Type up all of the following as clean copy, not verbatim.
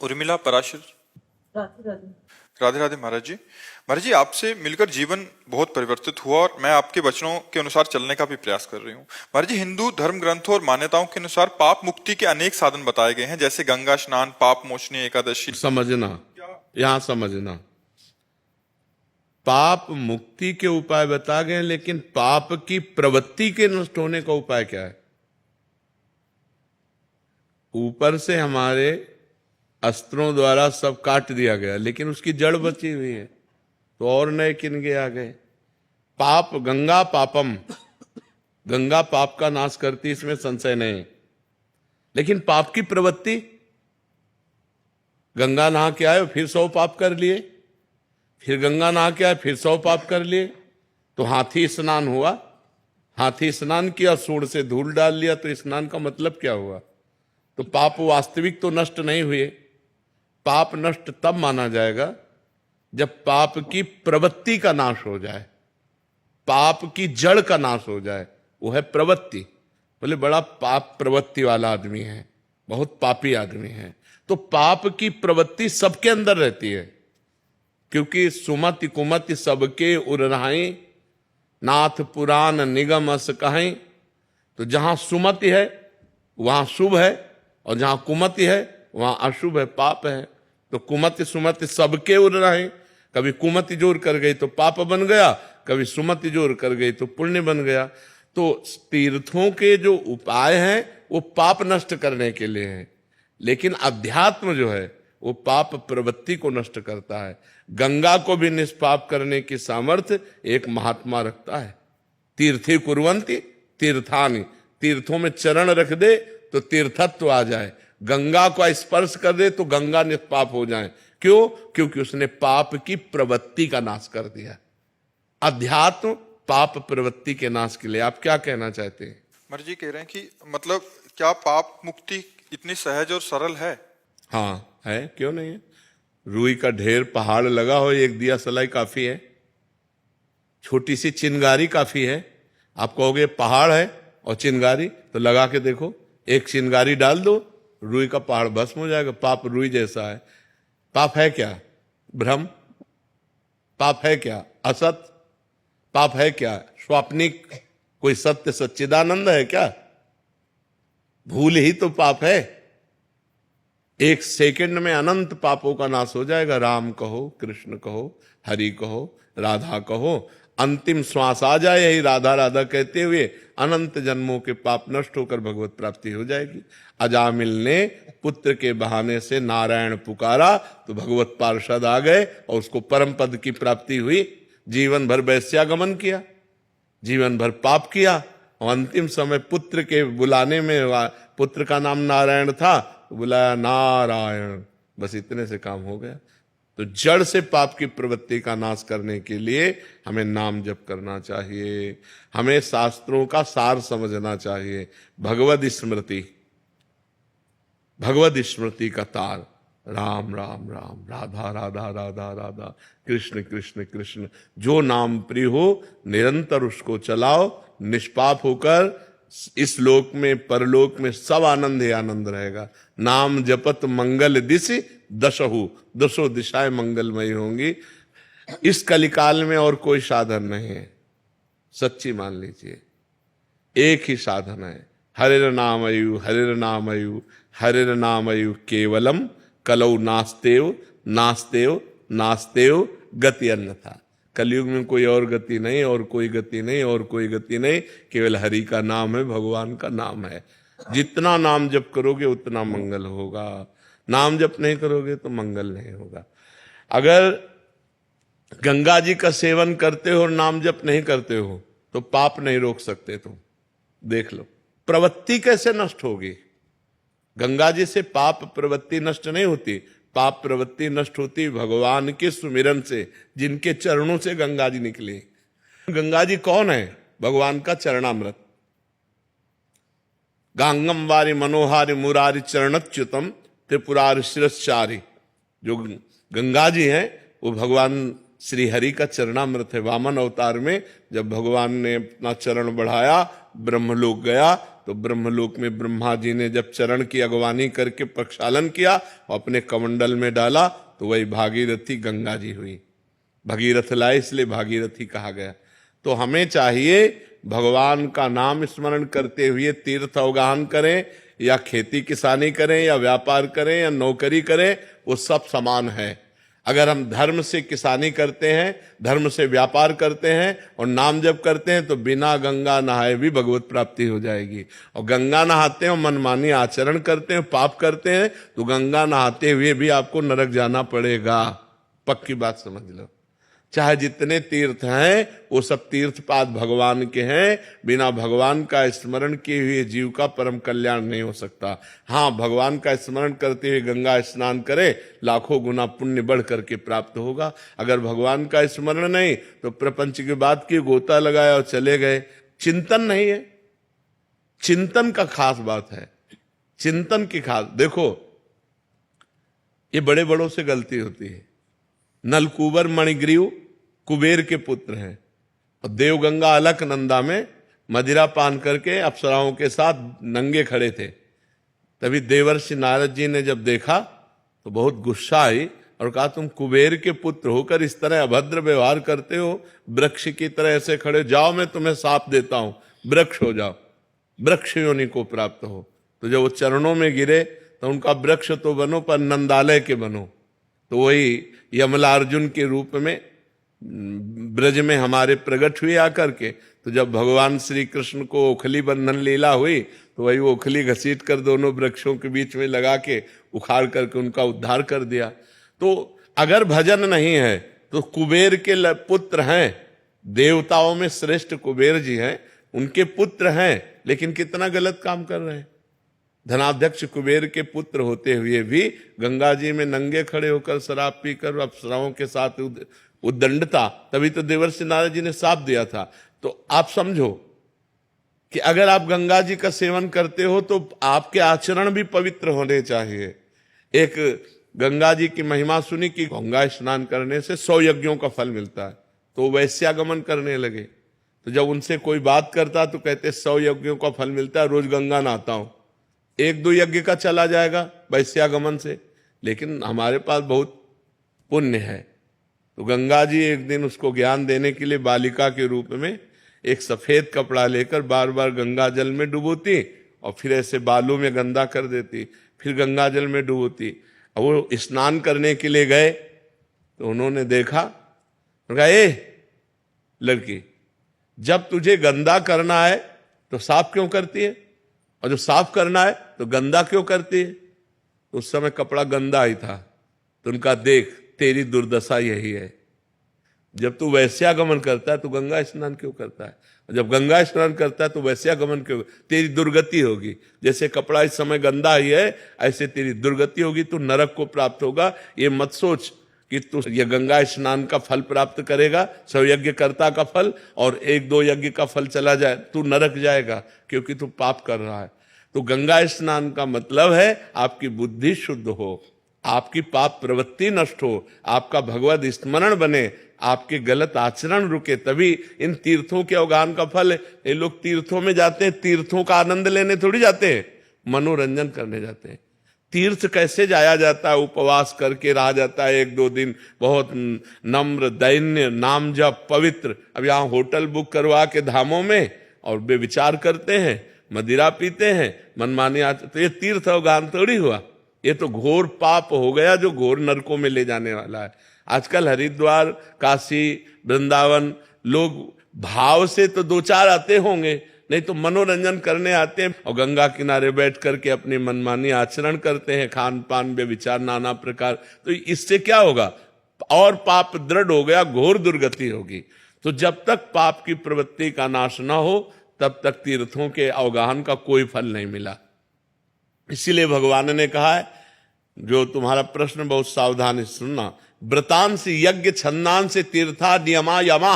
उर्मिला पराशर। राधे राधे। राधे राधे महाराज जी। महाराज जी, आपसे मिलकर जीवन बहुत परिवर्तित हुआ और मैं आपके वचनों के अनुसार चलने का भी प्रयास कर रही हूँ। महाराज जी, हिंदू धर्म ग्रंथों और मान्यताओं के अनुसार पाप मुक्ति के अनेक साधन बताए गए हैं, जैसे गंगा स्नान, पाप मोचनी एकादशी। समझना, यहां समझना, पाप मुक्ति के उपाय बता गए, लेकिन पाप की प्रवृत्ति के नष्ट होने का उपाय क्या है? ऊपर से हमारे अस्त्रों द्वारा सब काट दिया गया, लेकिन उसकी जड़ बची हुई है, तो और नए किनके आ गए। पाप गंगा पापम, गंगा पाप का नाश करती, इसमें संशय नहीं। लेकिन पाप की प्रवृत्ति, गंगा नहा के आए फिर 100 पाप कर लिए, फिर गंगा नहा के आए फिर 100 पाप कर लिए, तो हाथी स्नान हुआ, हाथी स्नान किया, सूंड से धूल डाल लिया, तो स्नान का मतलब क्या हुआ? तो पाप वास्तविक तो नष्ट नहीं हुए। पाप नष्ट तब माना जाएगा जब पाप की प्रवृत्ति का नाश हो जाए, पाप की जड़ का नाश हो जाए, वो है प्रवृत्ति। बोले बड़ा पाप प्रवृत्ति वाला आदमी है, बहुत पापी आदमी है। तो पाप की प्रवृत्ति सबके अंदर रहती है, क्योंकि सुमति कुमति सबके उरहाई, नाथ पुराण निगम अस कहीं। तो जहां सुमति है वहां शुभ है, और जहां कुमति है वहां अशुभ है, पाप है। तो कुमति सुमति सबके उड़ रहे, कभी कुमति जोर कर गई तो पाप बन गया, कभी सुमति जोर कर गई तो पुण्य बन गया। तो तीर्थों के जो उपाय हैं वो पाप नष्ट करने के लिए हैं, लेकिन अध्यात्म जो है वो पाप प्रवृत्ति को नष्ट करता है। गंगा को भी निष्पाप करने की सामर्थ्य एक महात्मा रखता है। तीर्थी कुर्वन्ति तीर्थानि, तीर्थों में चरण रख दे तो तीर्थत्व आ जाए, गंगा को स्पर्श कर दे तो गंगा निष्पाप हो जाए। क्यों? क्योंकि उसने पाप की प्रवृत्ति का नाश कर दिया। अध्यात्म पाप प्रवृत्ति के नाश के लिए। आप क्या कहना चाहते हैं? महाराज जी कह रहे हैं कि मतलब क्या पाप मुक्ति इतनी सहज और सरल है? हाँ है, क्यों नहीं है। रुई का ढेर पहाड़ लगा हो, एक दिया सलाई काफी है, छोटी सी चिंगारी काफी है। आप कहोगे पहाड़ है और चिंगारी, तो लगा के देखो, एक चिंगारी डाल दो, रुई का पहाड़ भस्म हो जाएगा। पाप रुई जैसा है। पाप है क्या? भ्रम। पाप है क्या? असत। पाप है क्या? स्वाप्निक। कोई सत्य सच्चिदानंद है क्या? भूल ही तो पाप है। एक सेकंड में अनंत पापों का नाश हो जाएगा। राम कहो, कृष्ण कहो, हरि कहो, राधा कहो, अंतिम श्वास आ जाए यही राधा राधा कहते हुए, अनंत जन्मों के पाप नष्ट होकर भगवत प्राप्ति हो जाएगी। अजामिल ने पुत्र के बहाने से नारायण पुकारा तो भगवत पार्षद आ गए और उसको परम पद की प्राप्ति हुई। जीवन भर वैश्यागमन किया, जीवन भर पाप किया, और अंतिम समय पुत्र के बुलाने में, पुत्र का नाम नारायण था, बुलाया नारायण, बस इतने से काम हो गया। तो जड़ से पाप की प्रवृत्ति का नाश करने के लिए हमें नाम जप करना चाहिए, हमें शास्त्रों का सार समझना चाहिए। भगवद स्मृति, भगवद स्मृति का तार, राम राम राम, राधा राधा राधा राधा, कृष्ण कृष्ण कृष्ण। जो नाम प्रिय हो निरंतर उसको चलाओ, निष्पाप होकर इस लोक में परलोक में सब आनंद ही आनंद रहेगा। नाम जपत मंगल दिशि दशहु, दसों दिशाएं मंगलमयी होंगी। इस कलिकाल में और कोई साधन नहीं है, सच्ची मान लीजिए, एक ही साधन है, हरिर नामयु हरिर नामयु हरिर नामयु केवलम, कलौ नास्तेव नास्तेव नास्तेव गति अन्यथा। कलयुग में कोई और गति नहीं, और कोई गति नहीं, और कोई गति नहीं, केवल हरि का नाम है, भगवान का नाम है। जितना नाम जप करोगे उतना मंगल होगा, नाम जप नहीं करोगे तो मंगल नहीं होगा। अगर गंगा जी का सेवन करते हो और नाम जप नहीं करते हो तो पाप नहीं रोक सकते। तुम देख लो प्रवृत्ति कैसे नष्ट होगी। गंगा जी से पाप प्रवृत्ति नष्ट नहीं होती, पाप प्रवृत्ति नष्ट होती भगवान के सुमिरन से, जिनके चरणों से गंगा जी निकली। गंगा जी कौन है? भगवान का चरणामृत। गांगम वारी मनोहारी मुरारी चरणच्युतम त्रिपुरारि शिरश्चारी। जो गंगा जी हैं वो भगवान श्री हरि का चरणामृत है। वामन अवतार में जब भगवान ने अपना चरण बढ़ाया, ब्रह्मलोक गया, तो ब्रह्मलोक में ब्रह्मा जी ने जब चरण की अगवानी करके प्रक्षालन किया और अपने कमंडल में डाला तो वही भागीरथी गंगा जी हुई। भगीरथ लाए इसलिए भागीरथी कहा गया। तो हमें चाहिए भगवान का नाम स्मरण करते हुए तीर्थ अवगाहन करें, या खेती किसानी करें, या व्यापार करें, या नौकरी करें, वो सब समान है। अगर हम धर्म से किसानी करते हैं, धर्म से व्यापार करते हैं और नाम जप करते हैं तो बिना गंगा नहाए भी भगवत प्राप्ति हो जाएगी। और गंगा नहाते हैं और मनमानी आचरण करते हैं, पाप करते हैं, तो गंगा नहाते हुए भी आपको नरक जाना पड़ेगा। पक्की बात समझ लो। चाहे जितने तीर्थ हैं वो सब तीर्थपाद भगवान के हैं। बिना भगवान का स्मरण किए हुए जीव का परम कल्याण नहीं हो सकता। हाँ, भगवान का स्मरण करते हुए गंगा स्नान करे, लाखों गुना पुण्य बढ़ करके प्राप्त होगा। अगर भगवान का स्मरण नहीं तो प्रपंच की बात की, गोता लगाया और चले गए। चिंतन नहीं है, चिंतन का खास बात है, चिंतन की खास। देखो, ये बड़े बड़ों से गलती होती है। नलकूबर मणिग्रीव कुबेर के पुत्र हैं और देवगंगा अलकनंदा में मदिरा पान करके अप्सराओं के साथ नंगे खड़े थे। तभी देवर्षि नारद जी ने जब देखा तो बहुत गुस्सा आई और कहा, तुम कुबेर के पुत्र होकर इस तरह अभद्र व्यवहार करते हो, वृक्ष की तरह ऐसे खड़े, जाओ मैं तुम्हें शाप देता हूं, वृक्ष हो जाओ, वृक्ष योनि को प्राप्त हो। तो जब वो चरणों में गिरे तो उनका वृक्ष तो बनो पर नंदालय के बनो। तो वही यमलार्जुन के रूप में ब्रज में हमारे प्रकट हुए आकर के। तो जब भगवान श्री कृष्ण को ओखली बंधन लीला हुई तो वही ओखली घसीट कर दोनों वृक्षों के बीच में लगा के उखाड़ करके उनका उद्धार कर दिया। तो अगर भजन नहीं है तो कुबेर के पुत्र हैं, देवताओं में श्रेष्ठ कुबेर जी हैं, उनके पुत्र हैं, लेकिन कितना गलत काम कर रहे हैं। धनाध्यक्ष कुबेर के पुत्र होते हुए भी गंगा जी में नंगे खड़े होकर शराब पीकर अप्सराओं के साथ उद्दंडता, तभी तो देवर्षि नारद जी ने शाप दिया था। तो आप समझो कि अगर आप गंगा जी का सेवन करते हो तो आपके आचरण भी पवित्र होने चाहिए। एक गंगा जी की महिमा सुनी कि गंगा स्नान करने से 100 यज्ञों का फल मिलता है, तो वैश्यागमन करने लगे। तो जब उनसे कोई बात करता तो कहते 100 यज्ञों का फल मिलता है, रोज गंगा नहाता हूं, 1-2 यज्ञ का चला जाएगा वैश्यागमन से, लेकिन हमारे पास बहुत पुण्य है। तो गंगा जी एक दिन उसको ज्ञान देने के लिए बालिका के रूप में एक सफेद कपड़ा लेकर बार बार गंगा जल में डुबोती और फिर ऐसे बालों में गंदा कर देती, फिर गंगा जल में डुबोती। और वो स्नान करने के लिए गए तो उन्होंने देखा, कहा, ए लड़की, जब तुझे गंदा करना है तो साफ क्यों करती है, और जो साफ करना है तो गंदा क्यों करती है? तो उस समय कपड़ा गंदा ही था। तो उनका, देख तेरी दुर्दशा यही है, जब तू वैश्यागमन करता है तो गंगा स्नान क्यों करता है, और जब गंगा स्नान करता है तो वैश्यागमन क्यों? तेरी दुर्गति होगी। जैसे कपड़ा इस समय गंदा ही है, ऐसे तेरी दुर्गति होगी, तू नरक को प्राप्त होगा। ये मत सोच कि तू ये गंगा स्नान का फल प्राप्त करेगा, 100 यज्ञकर्ता का फल, और 1-2 यज्ञ का फल चला जाए, तू नरक जाएगा, क्योंकि तू पाप कर रहा है। तो गंगा स्नान का मतलब है आपकी बुद्धि शुद्ध हो, आपकी पाप प्रवृत्ति नष्ट हो, आपका भगवत स्मरण बने, आपके गलत आचरण रुके, तभी इन तीर्थों के अवगाहन का फल है। ये लोग तीर्थों में जाते हैं, तीर्थों का आनंद लेने थोड़ी जाते हैं, मनोरंजन करने जाते हैं। तीर्थ कैसे जाया जाता है? उपवास करके रहा जाता है 1-2 दिन, बहुत नम्र दैन्य, नाम जप, पवित्र। अब यहाँ होटल बुक करवा के धामों में और वे विचार करते हैं, मदिरा पीते हैं, मनमानी आते, तो ये तीर्थ अवगाहन थोड़ी हुआ। ये तो घोर पाप हो गया जो घोर नरकों में ले जाने वाला है। आजकल हरिद्वार, काशी, वृंदावन लोग भाव से तो 2-4 आते होंगे, नहीं तो मनोरंजन करने आते हैं और गंगा किनारे बैठ करके अपनी मनमानी आचरण करते हैं, खान पान व्यभिचार नाना प्रकार। तो इससे क्या होगा? और पाप दृढ़ हो गया, घोर दुर्गति होगी। तो जब तक पाप की प्रवृत्ति का नाश न हो तब तक तीर्थों के अवगाहन का कोई फल नहीं मिला। इसीलिए भगवान ने कहा है, जो तुम्हारा प्रश्न बहुत सावधानी से सुनना, व्रतांसी यज्ञ छन्दांसी तीर्था नियमा यमा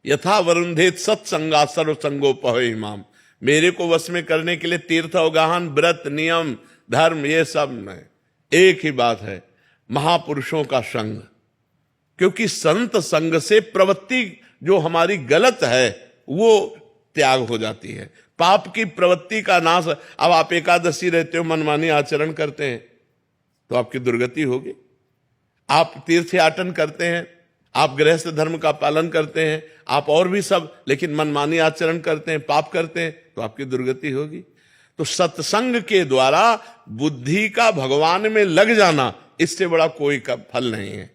यथा वरुंधेत सत्संगा सर्वसंगोपह इमाम। मेरे को वश में करने के लिए तीर्थ अवगाहन, व्रत, नियम, धर्म, ये सब नहीं, एक ही बात है, महापुरुषों का संग। क्योंकि संत संग से प्रवृत्ति जो हमारी गलत है वो त्याग हो जाती है। पाप की प्रवृत्ति का नाश। अब आप एकादशी रहते हो, मनमानी आचरण करते हैं तो आपकी दुर्गति होगी। आप तीर्थयाटन करते हैं, आप गृहस्थ धर्म का पालन करते हैं, आप और भी सब, लेकिन मनमानी आचरण करते हैं, पाप करते हैं तो आपकी दुर्गति होगी। तो सत्संग के द्वारा बुद्धि का भगवान में लग जाना, इससे बड़ा कोई का फल नहीं है।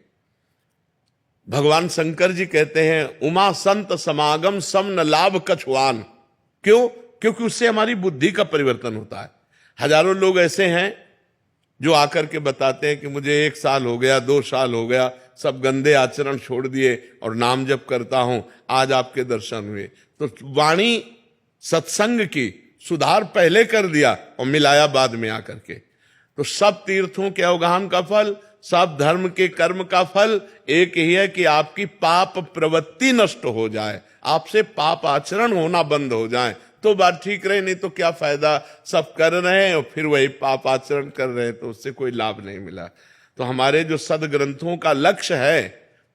भगवान शंकर जी कहते हैं, उमा संत समागम सम न लाभ कछुआन। क्यों? क्योंकि उससे हमारी बुद्धि का परिवर्तन होता है। हजारों लोग ऐसे हैं जो आकर के बताते हैं कि मुझे 1 साल हो गया, 2 साल हो गया, सब गंदे आचरण छोड़ दिए और नाम जप करता हूं, आज आपके दर्शन हुए। तो वाणी सत्संग की सुधार पहले कर दिया और मिलाया बाद में आकर के। तो सब तीर्थों के अवगाहन का फल, सब धर्म के कर्म का फल एक ही है कि आपकी पाप प्रवृत्ति नष्ट हो जाए, आपसे पाप आचरण होना बंद हो जाए, तो बात ठीक रहे। नहीं तो क्या फायदा, सब कर रहे हैं और फिर वही पाप आचरण कर रहे हैं, तो उससे कोई लाभ नहीं मिला। तो हमारे जो सदग्रंथों का लक्ष्य है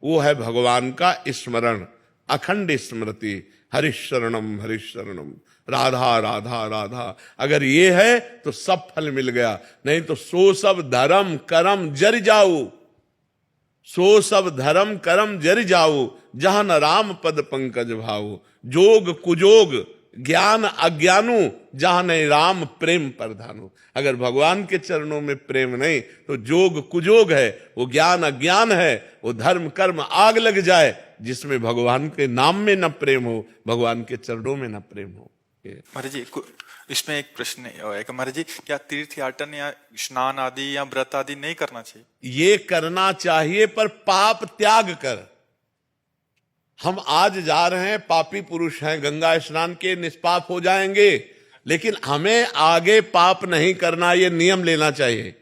वो है भगवान का स्मरण, अखंड स्मृति, हरिशरणम हरिशरणम, राधा राधा राधा। अगर ये है तो सब फल मिल गया, नहीं तो सो सब धर्म करम जर जाऊ, सो सब धर्म करम जर जाऊ, जहां न राम पद पंकज भाऊ। जोग कुजोग ज्ञान अज्ञानु, जहां नहीं राम प्रेम प्रधानु। अगर भगवान के चरणों में प्रेम नहीं तो जोग कुजोग है, वो ज्ञान अज्ञान है, वो धर्म कर्म आग लग जाए जिसमें भगवान के नाम में न प्रेम हो, भगवान के चरणों में न प्रेम हो। महाराज जी इसमें एक प्रश्न है कि महाराज जी क्या तीर्थयाटन या स्नान आदि या व्रत आदि नहीं करना चाहिए? ये करना चाहिए, पर पाप त्याग कर। हम आज जा रहे हैं, पापी पुरुष हैं, गंगा स्नान के निष्पाप हो जाएंगे, लेकिन हमें आगे पाप नहीं करना, ये नियम लेना चाहिए।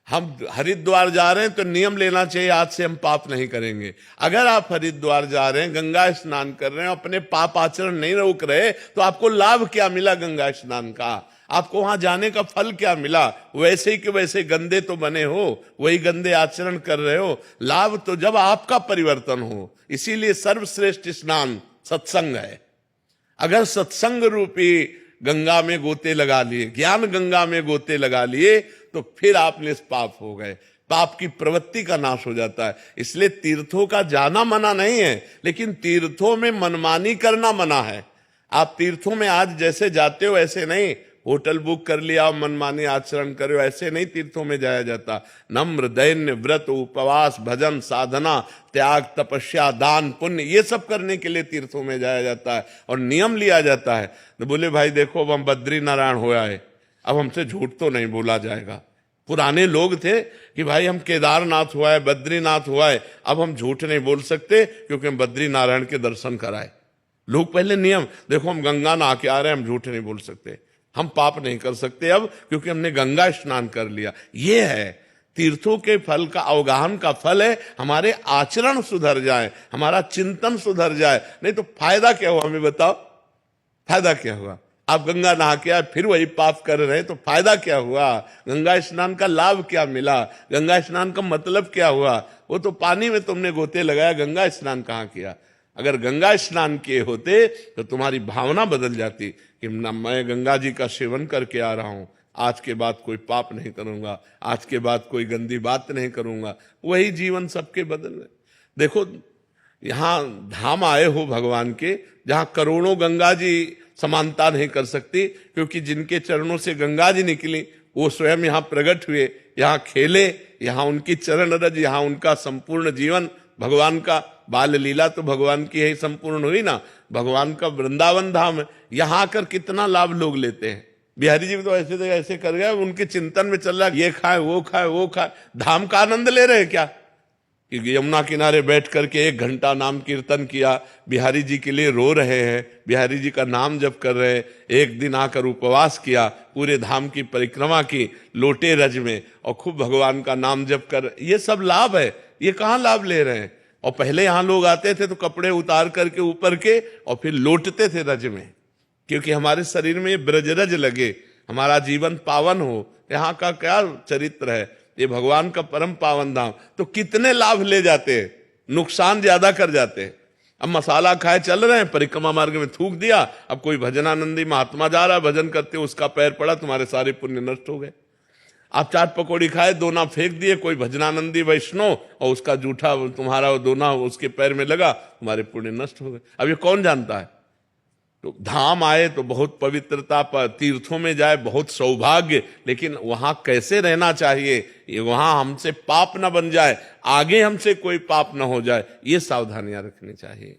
हम हरिद्वार जा रहे हैं तो नियम लेना चाहिए, आज से हम पाप नहीं करेंगे। अगर आप हरिद्वार जा रहे हैं, गंगा स्नान कर रहे हैं, अपने पाप आचरण नहीं रोक रहे, तो आपको लाभ क्या मिला गंगा स्नान का? आपको वहां जाने का फल क्या मिला? वैसे ही कि वैसे गंदे तो बने हो, वही गंदे आचरण कर रहे हो। लाभ तो जब आपका परिवर्तन हो। इसीलिए सर्वश्रेष्ठ स्नान सत्संग है। अगर सत्संग रूपी गंगा में गोते लगा लिए, ज्ञान गंगा में गोते लगा लिए, तो फिर आप निष्पाप हो गए, पाप की प्रवृत्ति का नाश हो जाता है। इसलिए तीर्थों का जाना मना नहीं है, लेकिन तीर्थों में मनमानी करना मना है। आप तीर्थों में आज जैसे जाते हो ऐसे नहीं, होटल बुक कर लिया और मनमानी आचरण करो, ऐसे नहीं तीर्थों में जाया जाता। नम्र दैन्य व्रत उपवास भजन साधना त्याग तपस्या दान पुण्य, ये सब करने के लिए तीर्थों में जाया जाता है और नियम लिया जाता है। तो बोले भाई देखो अब हम बद्री नारायण हो आए, अब हमसे झूठ तो नहीं बोला जाएगा। पुराने लोग थे कि भाई हम केदारनाथ हुआ है, बद्रीनाथ हुआ है, अब हम झूठ नहीं बोल सकते क्योंकि हम बद्री नारायण के दर्शन कराए। लोग पहले नियम, देखो हम गंगा नहा के आ रहे हैं, हम झूठ नहीं बोल सकते, हम पाप नहीं कर सकते अब क्योंकि हमने गंगा स्नान कर लिया। ये है तीर्थों के फल का, अवगाहन का फल है हमारे आचरण सुधर जाए, हमारा चिंतन सुधर जाए। नहीं तो फायदा क्या हुआ, हमें बताओ फायदा क्या हुआ? आप गंगा नहा के आए फिर वही पाप कर रहे हैं, तो फायदा क्या हुआ? गंगा स्नान का लाभ क्या मिला? गंगा स्नान का मतलब क्या हुआ? वो तो पानी में तुमने गोते लगाया, गंगा स्नान कहाँ किया? अगर गंगा स्नान किए होते तो तुम्हारी भावना बदल जाती कि मैं गंगा जी का सेवन करके आ रहा हूं, आज के बाद कोई पाप नहीं करूंगा, आज के बाद कोई गंदी बात नहीं करूंगा। वही जीवन सबके बदल में। देखो यहां धाम आए हो भगवान के, जहां करोड़ों गंगा जी समानता नहीं कर सकती, क्योंकि जिनके चरणों से गंगा जी निकली वो स्वयं यहाँ प्रकट हुए, यहाँ खेले, यहाँ उनकी चरण रज, यहाँ उनका संपूर्ण जीवन भगवान का बाल लीला तो भगवान की ही संपूर्ण हुई ना। भगवान का वृंदावन धाम है, यहाँ आकर कितना लाभ लोग लेते हैं। बिहारी जी तो ऐसे कर गए, उनके चिंतन में चल रहा है ये खाए वो खाए वो खाए, धाम का आनंद ले रहे हैं क्या? कि यमुना किनारे बैठ करके 1 घंटा नाम कीर्तन किया, बिहारी जी के लिए रो रहे हैं, बिहारी जी का नाम जप कर रहे हैं। एक दिन आकर उपवास किया, पूरे धाम की परिक्रमा की लोटे रज में, और खूब भगवान का नाम जप कर, ये सब लाभ है। ये कहाँ लाभ ले रहे हैं? और पहले यहाँ लोग आते थे तो कपड़े उतार करके ऊपर के और फिर लौटते थे रज में, क्योंकि हमारे शरीर में ब्रजरज लगे, हमारा जीवन पावन हो। यहाँ का क्या चरित्र है, ये भगवान का परम पावन धाम। तो कितने लाभ ले जाते हैं, नुकसान ज्यादा कर जाते हैं। अब मसाला खाए चल रहे हैं, परिक्रमा मार्ग में थूक दिया, अब कोई भजनानंदी महात्मा जा रहा है, भजन करते उसका पैर पड़ा, तुम्हारे सारे पुण्य नष्ट हो गए। आप चाट पकौड़ी खाए, दोना फेंक दिए, कोई भजनानंदी वैष्णव और उसका जूठा तुम्हारा दोना उसके पैर में लगा, तुम्हारे पुण्य नष्ट हो गए। अब ये कौन जानता है? तो धाम आए तो बहुत पवित्रता, पर तीर्थों में जाए बहुत सौभाग्य, लेकिन वहां कैसे रहना चाहिए, ये वहां हमसे पाप ना बन जाए, आगे हमसे कोई पाप ना हो जाए, ये सावधानियां रखनी चाहिए।